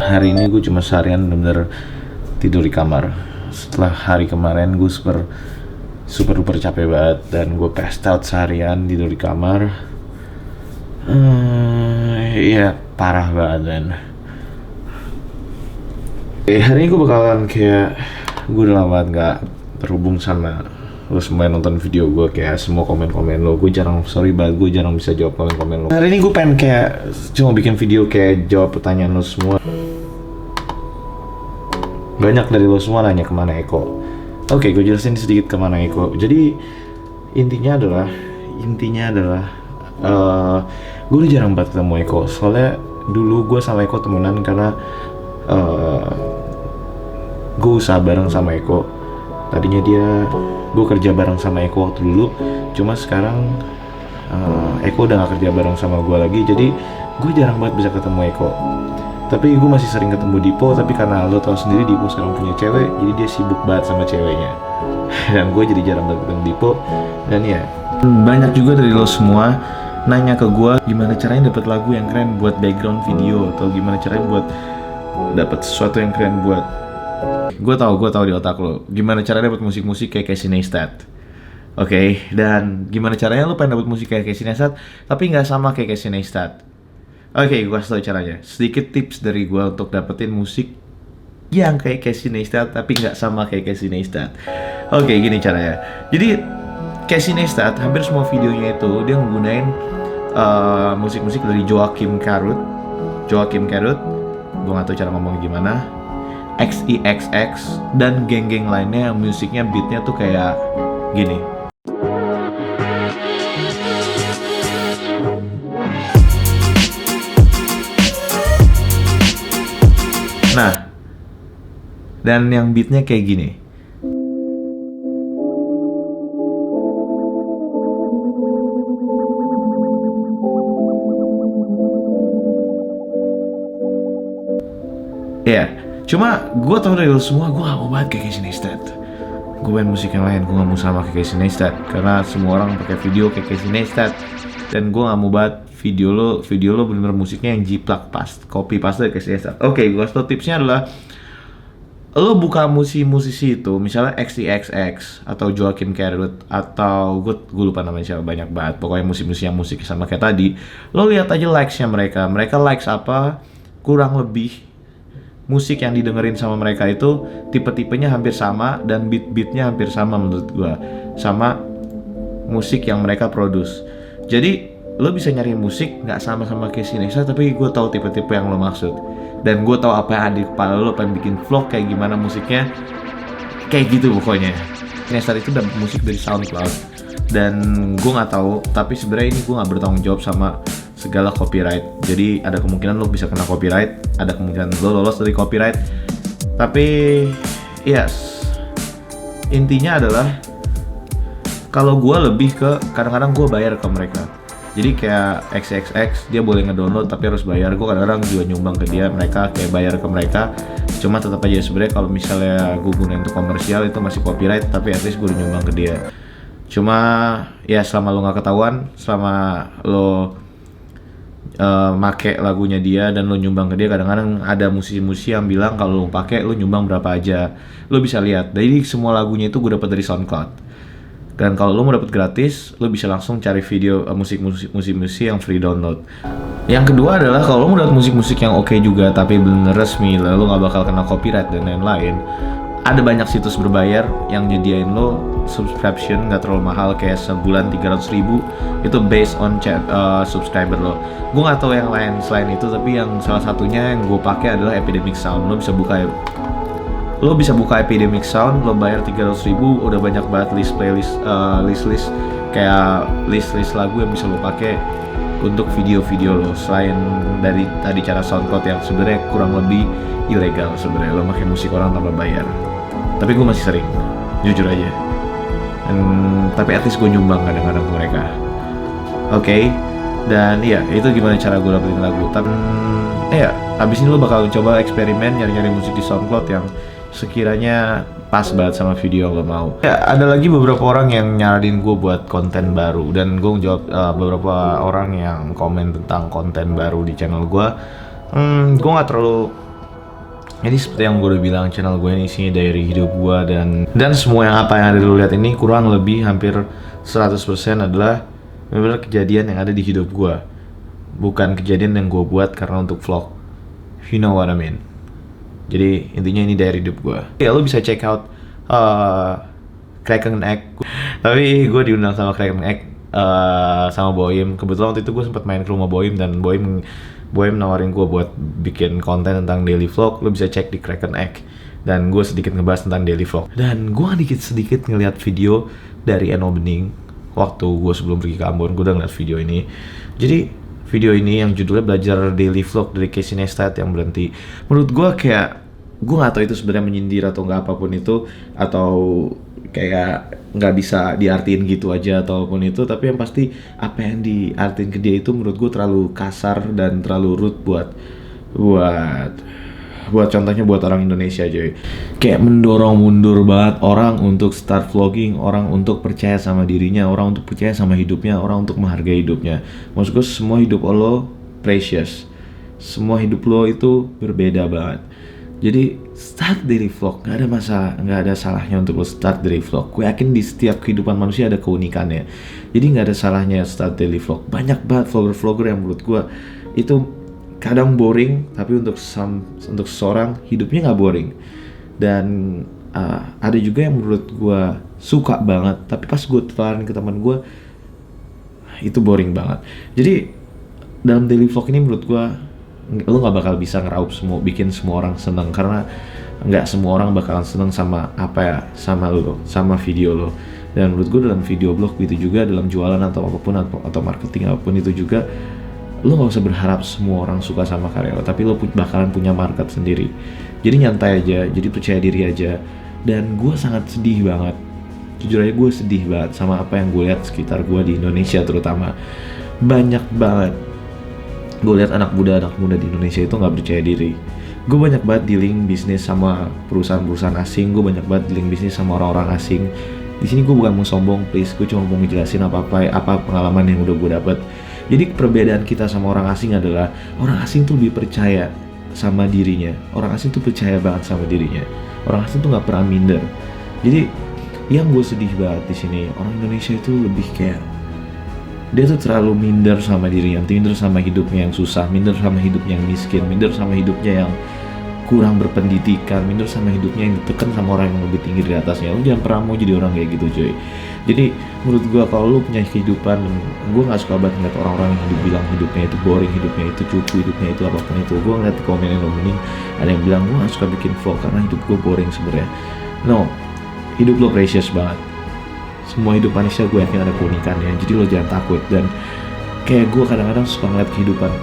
hari ini gue cuma seharian bener-bener tidur di kamar. Setelah hari kemarin gue super duper capek banget dan gue passed out seharian tidur di kamar. Iya parah banget dan hari ini gue bakalan kayak gue udah lama banget gak terhubung sama lo semua yang nonton video gue, kayak semua komen-komen lo. Gue sorry banget, gue jarang bisa jawab komen-komen lo. Hari ini gue pengen kayak cuma bikin video kayak jawab pertanyaan lo semua. Banyak dari lo semua nanya kemana Eko. Oke, gue jelasin sedikit kemana Eko. Jadi intinya adalah gue udah jarang banget ketemu Eko. Soalnya dulu gue sama Eko temenan karena gue usaha bareng sama Eko. Tadinya gue kerja bareng sama Eko waktu dulu. Cuma sekarang Eko udah gak kerja bareng sama gue lagi. Jadi gue jarang banget bisa ketemu Eko. Tapi gue masih sering ketemu Dipo. Tapi karena lo tau sendiri Dipo sekarang punya cewek, jadi dia sibuk banget sama ceweknya. Dan gue jadi jarang banget ketemu Dipo. Dan ya, banyak juga dari lo semua nanya ke gue gimana caranya dapat lagu yang keren buat background video, atau gimana caranya buat dapat sesuatu yang keren buat. Gue tahu di otak lo gimana caranya dapat musik-musik kayak Casey Neistat. Oke, dan gimana caranya lo pengen dapat musik kayak Casey Neistat tapi nggak sama kayak Casey Neistat. Oke, gue kasih tau caranya. Sedikit tips dari gue untuk dapetin musik yang kayak Casey Neistat tapi nggak sama kayak Casey Neistat. Oke, gini caranya. Jadi Casey Neistat hampir semua videonya itu dia menggunain musik-musik dari Joachim Karut. Gue nggak tahu cara ngomongnya gimana. XEXX dan geng-geng lainnya yang musiknya beatnya tuh kayak gini. Nah, dan yang beatnya kayak gini. Ya, cuma gue tau dari lo semua gue gak mau banget kayak Casey Neistat. Gue pengen musik yang lain, gue gak mau sama kayak Casey Neistat karena semua orang pakai video kayak Casey Neistat. Dan gue gak mau banget video lo bener-bener musiknya yang jiplak copy paste dari Casey Neistat. Oke, gue kasih tau tipsnya adalah lo buka musisi itu, misalnya XEXX atau Joachim Karut atau gue lupa namanya siapa, banyak banget. Pokoknya musik-musik yang musik sama kayak tadi. Lo lihat aja likes-nya mereka likes apa, kurang lebih musik yang didengerin sama mereka itu tipe-tipenya hampir sama dan beat-beatnya hampir sama menurut gua sama musik yang mereka produce. Jadi lo bisa nyari musik nggak sama-sama Casey Neistat tapi gue tahu tipe-tipe yang lo maksud dan gue tahu apa yang ada di kepala lo, pengen bikin vlog kayak gimana musiknya kayak gitu pokoknya. Neistat itu dapat musik dari SoundCloud dan gue nggak tahu, tapi sebenarnya ini gue nggak bertanggung jawab sama segala copyright. Jadi ada kemungkinan lo bisa kena copyright, ada kemungkinan lo lolos dari copyright. Tapi yes, intinya adalah kalau gue lebih ke kadang-kadang gue bayar ke mereka. Jadi kayak XXX dia boleh ngedownload tapi harus bayar. Gue kadang-kadang juga nyumbang ke dia, mereka kayak bayar ke mereka. Cuma tetap aja sebenarnya kalau misalnya gue gunain untuk komersial itu masih copyright, tapi at least gue udah nyumbang ke dia. Cuma ya selama lo nggak ketahuan, selama lo make lagunya dia dan lo nyumbang ke dia, kadang-kadang ada musisi-musisi yang bilang kalau lo pakai lo nyumbang berapa aja. Lo bisa lihat. Jadi semua lagunya itu gue dapat dari SoundCloud. Dan kalau lo mau dapat gratis, lo bisa langsung cari video musik-musik yang free download. Yang kedua adalah kalau lo mau dapat musik-musik yang oke juga tapi bener resmi, lo nggak bakal kena copyright dan lain-lain. Ada banyak situs berbayar yang nyediain lo subscription nggak terlalu mahal, kayak sebulan 300.000 itu based on subscriber lo. Gue nggak tahu yang lain selain itu, tapi yang salah satunya yang gue pakai adalah Epidemic Sound. Lo bisa buka Epidemic Sound, lo bayar 300.000, udah banyak banget list kayak list lagu yang bisa lo pakai untuk video-video lo. Selain dari tadi cara SoundCloud yang sebenarnya kurang lebih ilegal sebenarnya, lo pakai musik orang tanpa bayar. Tapi gue masih sering, jujur aja. Tapi at least gue nyumbang kadang-kadang ke mereka. Oke. Dan iya, itu gimana cara gue dapetin lagu. Tapi ya, abis ini lo bakal coba eksperimen nyari-nyari musik di SoundCloud yang sekiranya pas banget sama video yang lo mau. Ya, ada lagi beberapa orang yang nyaranin gue buat konten baru, dan gue jawab beberapa orang yang komen tentang konten baru di channel gue. Gue nggak terlalu Ini seperti yang gue udah bilang, channel gue ini isinya dari hidup gue dan semua yang apa yang ada lu lihat ini kurang lebih hampir 100% adalah benar-benar kejadian yang ada di hidup gue, bukan kejadian yang gue buat karena untuk vlog. You know what I mean? Jadi intinya ini dari hidup gue. Ya lu bisa check out Kraken Egg. Tapi gue diundang sama Kraken Egg sama Boim. Kebetulan waktu itu gue sempat main ke rumah Boim dan Boim nawarin gue buat bikin konten tentang daily vlog. Lo bisa cek di Kraken Egg. Dan gue sedikit ngebahas tentang daily vlog. Dan gue sedikit ngeliat video dari Eno Bening waktu gue sebelum pergi ke Ambon. Gue udah ngeliat video ini. Jadi video ini yang judulnya belajar daily vlog dari Casey Neistat yang berhenti. Menurut gue kayak, gue gak tahu itu sebenarnya menyindir atau nggak apapun itu, atau kayak nggak bisa diartiin gitu aja ataupun itu, tapi yang pasti apa yang diartiin ke dia itu menurut gue terlalu kasar dan terlalu rude buat contohnya buat orang Indonesia aja. Kayak mendorong mundur banget orang untuk start vlogging, orang untuk percaya sama dirinya, orang untuk percaya sama hidupnya, orang untuk menghargai hidupnya. Maksud gue semua hidup lo precious, semua hidup lo itu berbeda banget. Jadi start dari vlog, nggak ada salahnya untuk lo start dari vlog. Gue yakin di setiap kehidupan manusia ada keunikannya. Jadi nggak ada salahnya start daily vlog. Banyak banget vlogger yang menurut gue itu kadang boring, tapi untuk seseorang hidupnya nggak boring. Dan ada juga yang menurut gue suka banget, tapi pas gue telarin ke teman gue itu boring banget. Jadi dalam daily vlog ini menurut gue lo nggak bakal bisa bikin semua orang seneng, karena nggak semua orang bakalan seneng sama sama video lo. Dan menurut gue dalam video blog gitu juga, dalam jualan atau apapun atau marketing apapun itu juga, lo nggak usah berharap semua orang suka sama karya lo, tapi lo bakalan punya market sendiri. Jadi nyantai aja, jadi percaya diri aja. Dan gue sangat sedih banget, jujur aja gue sedih banget sama apa yang gue lihat sekitar gue di Indonesia terutama. Banyak banget gue lihat anak muda di Indonesia itu nggak percaya diri. Gue banyak banget dealing bisnis sama perusahaan asing, gue banyak banget dealing bisnis sama orang-orang asing. Di sini gue bukan mau sombong, please, gue cuma mau ngejelasin apa pengalaman yang udah gue dapet. Jadi perbedaan kita sama orang asing adalah orang asing tuh lebih percaya sama dirinya, orang asing tuh percaya banget sama dirinya, orang asing tuh nggak pernah minder. Jadi yang gue sedih banget di sini, orang Indonesia itu lebih kayak dia tuh terlalu minder sama dirinya, minder sama hidupnya yang susah, minder sama hidupnya yang miskin, minder sama hidupnya yang kurang berpendidikan, minder sama hidupnya yang ditekan sama orang yang lebih tinggi di atasnya. Lu jangan pernah mau jadi orang kayak gitu, coy. Jadi menurut gua kalau lu punya kehidupan, gua nggak suka banget ngeliat orang-orang yang bilang hidupnya itu boring, hidupnya itu cupu, hidupnya itu apapun itu. Gua ngeliat di komen Eno Bening ada yang bilang gua nggak suka bikin vlog karena hidup gua boring sebenarnya. No, hidup lo precious banget. Semua hidup manusia gue yakin ada keunikannya, jadi lo jangan takut. Dan kayak gue kadang-kadang suka ngeliat kehidupan,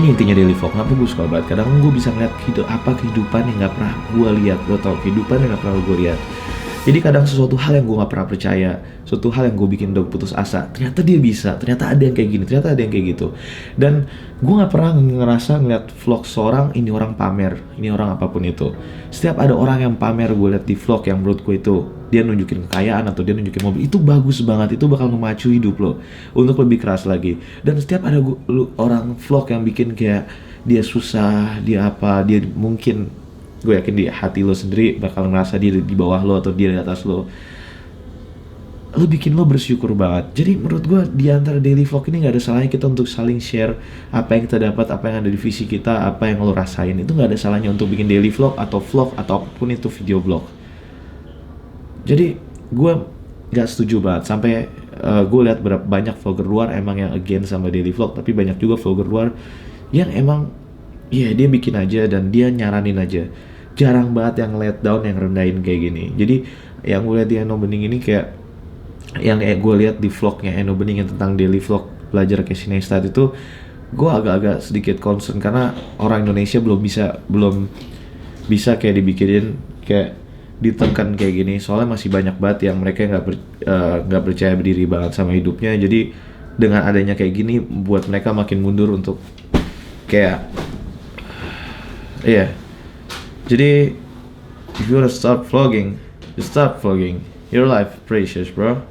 ini intinya daily vlog, kenapa gue suka banget, kadang gue bisa ngeliat kehidupan yang gak pernah gue lihat. Lo tau, kehidupan yang gak pernah gue lihat. Jadi kadang sesuatu hal yang gue gak pernah percaya, suatu hal yang gue bikin udah putus asa, ternyata dia bisa, ternyata ada yang kayak gini, ternyata ada yang kayak gitu. Dan gue gak pernah ngerasa ngeliat vlog seorang, ini orang pamer, ini orang apapun itu. Setiap ada orang yang pamer, gue liat di vlog yang menurut gue itu dia nunjukin kekayaan atau dia nunjukin mobil, itu bagus banget, itu bakal memacu hidup lo untuk lebih keras lagi. Dan setiap ada orang vlog yang bikin kayak dia susah, dia mungkin, gue yakin di hati lo sendiri bakal ngerasa dia di bawah lo atau dia di atas lo bikin lo bersyukur banget. Jadi menurut gue di antara daily vlog ini gak ada salahnya kita untuk saling share apa yang kita dapat, apa yang ada di visi kita, apa yang lo rasain. Itu gak ada salahnya untuk bikin daily vlog atau apapun itu video vlog. Jadi gue gak setuju banget sampai gue lihat banyak vlogger luar emang yang against sama daily vlog, tapi banyak juga vlogger luar yang emang dia bikin aja dan dia nyaranin aja. Jarang banget yang let down, yang rendahin kayak gini. Jadi yang gue lihat di Eno Bening ini kayak yang gue lihat di vlognya Eno Bening yang tentang daily vlog belajar Casey Neistat itu, gue agak-agak sedikit concern karena orang Indonesia belum bisa kayak dibikinin kayak ditekan kayak gini. Soalnya masih banyak banget yang mereka nggak percaya diri banget sama hidupnya. Jadi dengan adanya kayak gini buat mereka makin mundur untuk kayak jadi if you wanna start vlogging, you start vlogging. Your life precious, bro.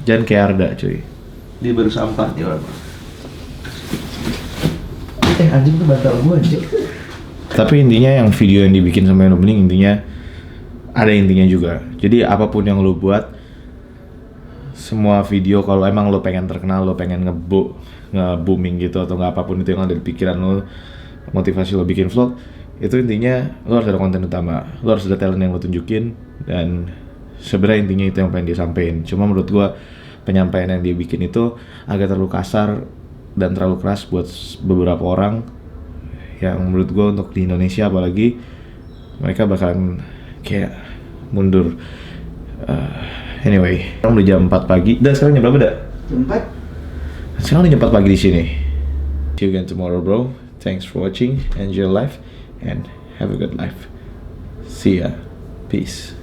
Jangan kayak Arda, cuy. Dia baru sampah nih orang. Anjing tuh bantal gue anjing. Tapi intinya yang video yang dibikin sama Eno Bening intinya ada intinya juga. Jadi apapun yang lo buat, semua video kalau emang lo pengen terkenal, lo pengen nge-booming gitu atau nggak apapun itu yang ada di pikiran lo, motivasi lo bikin vlog, itu intinya lo harus ada konten utama, lo harus ada talent yang lo tunjukin, dan sebenarnya intinya itu yang pengen dia sampein. Cuma menurut gua penyampaian yang dia bikin itu agak terlalu kasar dan terlalu keras buat beberapa orang yang menurut gua untuk di Indonesia apalagi mereka bakalan kayak mundur. Anyway, sekarang udah jam 4 pagi. Dan sekarang jam berapa dah? Jam 4. Sekarang udah jam 4 pagi di sini. See you again tomorrow, bro. Thanks for watching. Enjoy your life and have a good life. See ya. Peace.